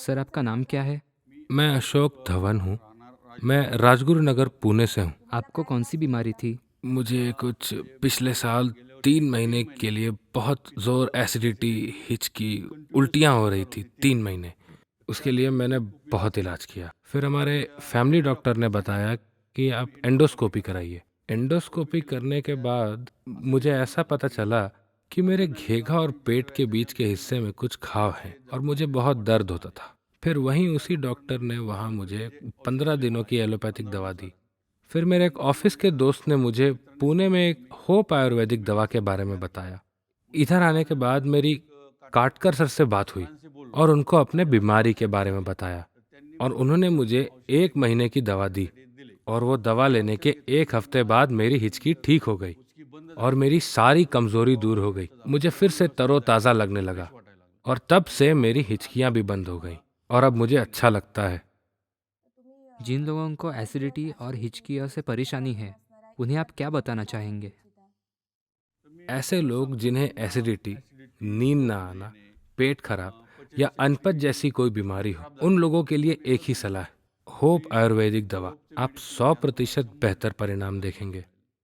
Sir, आपका नाम क्या है? मैं अशोक धवन हूँ। मैं राजगुरु नगर पुणे से हूँ। आपको कौन सी बीमारी थी? मुझे कुछ पिछले साल 3 महीने के लिए बहुत ज़ोर एसिडिटी, हिचकी, उल्टियाँ हो रही थी 3 महीने। उसके लिए मैंने बहुत इलाज किया। फिर हमारे फैमिली डॉक्टर ने बताया कि आप एंडोस्कोपी कराइए। एंडोस्कोपी करने के बाद मुझे ऐसा पता चला कि मेरे घेघा और पेट के बीच के हिस्से में कुछ घाव हैं और मुझे बहुत दर्द होता था। फिर वहीं उसी डॉक्टर ने वहाँ मुझे 15 दिनों की एलोपैथिक दवा दी। फिर मेरे एक ऑफिस के दोस्त ने मुझे पुणे में एक होप आयुर्वेदिक दवा के बारे में बताया। इधर आने के बाद मेरी काटकर सर से बात हुई और उनको अपने बीमारी के बारे में बताया और उन्होंने मुझे 1 महीने की दवा दी और वो दवा लेने के 1 हफ्ते बाद मेरी हिचकी ठीक हो गई और मेरी सारी कमजोरी दूर हो गई। मुझे फिर से तरोताज़ा लगने लगा और तब से मेरी हिचकियां भी बंद हो गई और अब मुझे अच्छा लगता है। जिन लोगों को एसिडिटी और हिचकियों से परेशानी है, उन्हें आप क्या बताना चाहेंगे? ऐसे लोग जिन्हें एसिडिटी, नींद ना आना, पेट खराब या अनपच जैसी कोई बीमारी हो, उन लोगों के लिए एक ही सलाह है, होप आयुर्वेदिक दवा। आप 100% बेहतर परिणाम देखेंगे।